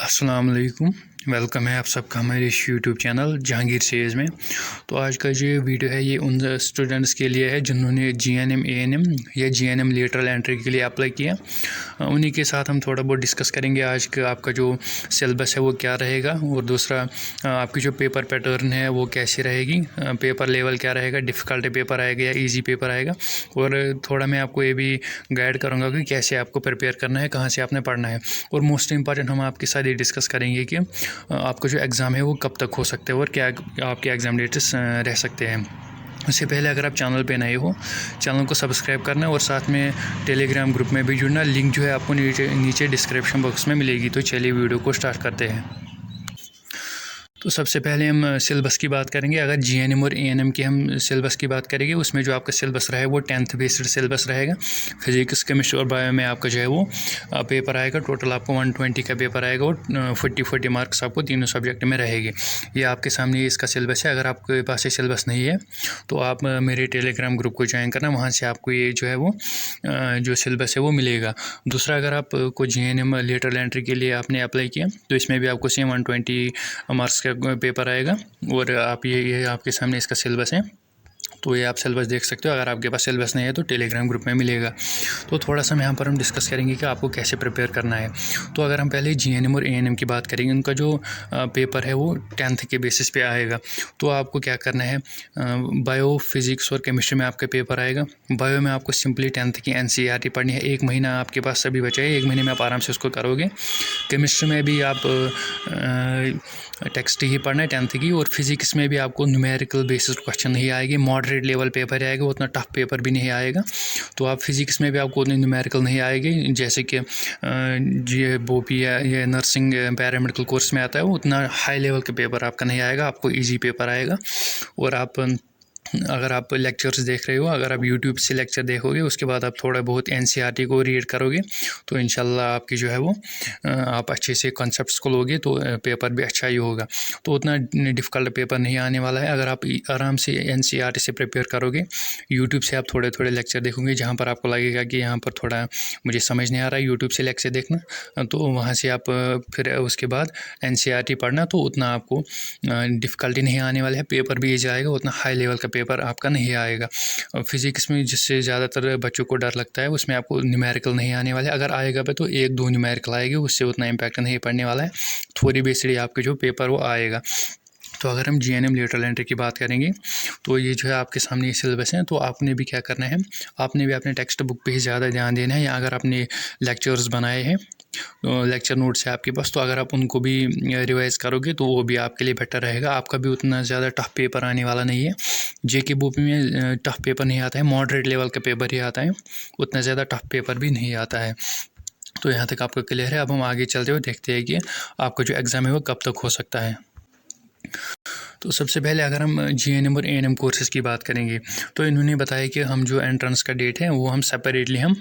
अस्सलाम वालेकुम। वेलकम है आप सबका हमारे इस यूट्यूब चैनल जहांगीर सेज में। तो आज का जो वीडियो है ये उन स्टूडेंट्स के लिए है जिन्होंने जीएनएम एएनएम या जीएनएम लेटरल एंट्री के लिए अप्लाई किया। उन्हीं के साथ हम थोड़ा बहुत डिस्कस करेंगे आज का आपका जो सिलेबस है वो क्या रहेगा, और दूसरा आपकी जो पेपर पैटर्न है वो कैसी रहेगी, पेपर लेवल क्या रहेगा, डिफ़िकल्ट पेपर आएगा या ईजी पेपर आएगा, और थोड़ा मैं आपको ये भी गाइड करूँगा कि कैसे आपको प्रिपेयर करना है, कहाँ से आपने पढ़ना है। और मोस्ट इंपॉर्टेंट हम आपके साथ ये डिस्कस करेंगे कि आपका जो एग्ज़ाम है वो कब तक हो सकता है और क्या आपके एग्ज़ाम डेट्स रह सकते हैं। उससे पहले अगर आप चैनल पे नए हो, चैनल को सब्सक्राइब करना और साथ में टेलीग्राम ग्रुप में भी जुड़ना। लिंक जो है आपको नीचे डिस्क्रिप्शन बॉक्स में मिलेगी। तो चलिए वीडियो को स्टार्ट करते हैं। तो सबसे पहले हम सिलेबस की बात करेंगे। अगर जीएनएम और एएनएम की हम सिलेबस की बात करेंगे, उसमें जो आपका सिलेबस रहेगा वो 10th बेस्ड सिलेबस रहेगा। फिजिक्स, केमिस्ट्री और बायो में आपका जो है वो पेपर आएगा। टोटल आपको 120 का पेपर आएगा और 40 मार्क्स आपको तीनों सब्जेक्ट में रहेंगे। ये आपके सामने इसका सिलेबस है। अगर आपके पास ये सिलेबस नहीं है तो आप मेरे टेलीग्राम ग्रुप को ज्वाइन करना, वहाँ से आपको ये जो है वो जो सिलेबस है वो मिलेगा। दूसरा, अगर आपको जीएनएम लेटरल एंट्री के लिए आपने अप्लाई किया तो इसमें भी आपको सेम 120 मार्क्स का पेपर आएगा। और आप ये आपके सामने इसका सिलेबस है, तो ये आप सिलेबस देख सकते हो। अगर आपके पास सिलेबस नहीं है तो टेलीग्राम ग्रुप में मिलेगा। तो थोड़ा सा यहाँ पर हम डिस्कस करेंगे कि आपको कैसे प्रिपेयर करना है। तो अगर हम पहले जीएनएम और एएनएम की बात करेंगे, उनका जो पेपर है वो 10th के बेसिस पे आएगा। तो आपको क्या करना है, बायो, फिजिक्स और केमिस्ट्री में आपका पेपर आएगा। बायो में आपको सिंपली 10th की एनसीईआरटी पढ़नी है। 1 महीना आपके पास सभी बचा है, 1 महीने में आप आराम से उसको करोगे। केमिस्ट्री में भी आप टेक्स्ट ही पढ़ना है 10th की। और फिजिक्स में भी आपको न्यूमेरिकल बेसिस क्वेश्चन नहीं आएगी, मॉडरेट लेवल पेपर आएगा, उतना टफ पेपर भी नहीं आएगा। तो आप फिजिक्स में भी आपको उतनी न्यूमेरिकल नहीं आएगी, जैसे कि ये बोपी या ये नर्सिंग पैरामेडिकल कोर्स में आता है, वो उतना हाई लेवल का पेपर आपका नहीं आएगा, आपको ईजी पेपर आएगा। और आप अगर आप लेक्चर्स देख रहे हो, अगर आप यूट्यूब से लेक्चर देखोगे, उसके बाद आप थोड़ा बहुत एनसीईआरटी को रीड करोगे तो इंशाल्लाह आपकी जो है वो आप अच्छे से कॉन्सेप्ट्स को लोगे तो पेपर भी अच्छा ही होगा। तो उतना डिफ़िकल्ट पेपर नहीं आने वाला है। अगर आप आराम से एनसीईआरटी से प्रिपेयर करोगे, यूट्यूब से आप थोड़े थोड़े लेक्चर देखोगे, जहाँ पर आपको लगेगा कि यहाँ पर थोड़ा मुझे समझ नहीं आ रहा है, यूट्यूब से लेक्चर देखना, तो वहाँ से आप फिर उसके बाद एनसीईआरटी पढ़ना, तो उतना आपको डिफ़िकल्टी नहीं आने वाला है। पेपर भी ईजी आएगा, उतना हाई लेवल का पेपर आपका नहीं आएगा। फिजिक्स में जिससे ज़्यादातर बच्चों को डर लगता है, उसमें आपको न्यूमेरिकल नहीं आने वाले। अगर आएगा भी तो 1-2 न्यूमेरिकल आएगी, उससे उतना इम्पैक्ट नहीं पड़ने वाला है। थोड़ी बेसिकली आपके जो पेपर वो आएगा। तो अगर हम जीएनएम लेटरल एंट्री की बात करेंगे तो ये जो है आपके सामने ये सिलेबस है। तो आपने भी क्या करना है, आपने भी अपने टेक्स्ट बुक पे ही ज़्यादा ध्यान देना है। या अगर आपने लेक्चर्स बनाए हैं, लेक्चर नोट्स है आपके पास, तो अगर आप उनको भी रिवाइज़ करोगे तो वो भी आपके लिए बेटर रहेगा। आपका भी उतना ज़्यादा टफ पेपर आने वाला नहीं है। जेके बोपी में टफ पेपर नहीं आता है, मॉडरेट लेवल का पेपर ही आता है, उतना ज़्यादा टफ पेपर भी नहीं आता है। तो यहाँ तक आपका क्लियर है। अब हम आगे चलते हुए देखते हैं कि आपका जो एग्ज़ाम है वो कब तक हो सकता है। तो सबसे पहले अगर हम जीएनएम और एएनएम कोर्सेज़ की बात करेंगे तो इन्होंने बताया कि हम जो एंट्रेंस का डेट है वो हम सेपरेटली हम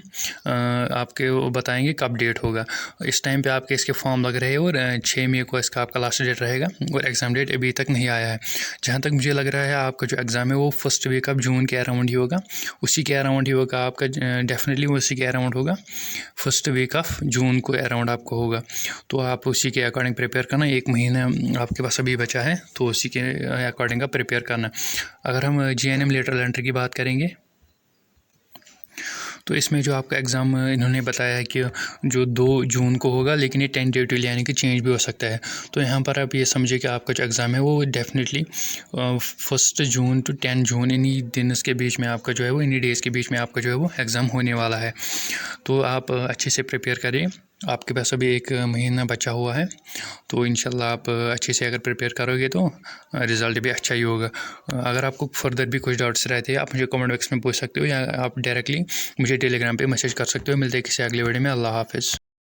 आपके बताएंगे कब डेट होगा। इस टाइम पे आपके इसके फॉर्म लग रहे हैं और 6 मई को इसका आपका लास्ट डेट रहेगा और एग्ज़ाम डेट अभी तक नहीं आया है। जहाँ तक मुझे लग रहा है आपका जो एग्ज़ाम है वो फर्स्ट वीक ऑफ जून के अराउंड ही होगा, उसी के अराउंड ही होगा आपका, डेफिनेटली उसी के अराउंड होगा, फर्स्ट वीक ऑफ जून को अराउंड आपको होगा। तो आप उसी के अकॉर्डिंग प्रिपेयर करना। 1 महीना आपके पास अभी बचा है, तो उसी के अकॉर्डिंग आप प्रिपेयर करना। अगर हम जीएनएम लेटरल एंट्री की बात करेंगे तो इसमें जो आपका एग्ज़ाम इन्होंने बताया है कि जो 2 जून को होगा, लेकिन ये टेंटेटिवली यानी कि चेंज भी हो सकता है। तो यहाँ पर आप ये समझिए कि आपका जो एग्ज़ाम है वो डेफिनेटली 1 जून टू 10 जून इन्हीं दिन के बीच में आपका जो है वो, इन्हीं डेज़ के बीच में आपका जो है वो एग्ज़ाम होने वाला है। तो आप अच्छे से प्रिपेयर करें। आपके पास अभी 1 महीना बचा हुआ है, तो इंशाल्लाह आप अच्छे से अगर प्रिपेयर करोगे तो रिज़ल्ट भी अच्छा ही होगा। अगर आपको फर्दर भी कुछ डाउट्स रहते हैं आप मुझे कमेंट बॉक्स में पूछ सकते हो, या आप डायरेक्टली मुझे टेलीग्राम पे मैसेज कर सकते हो। मिलते हैं किसी अगले वीडियो में। अल्लाह हाफ़िज़।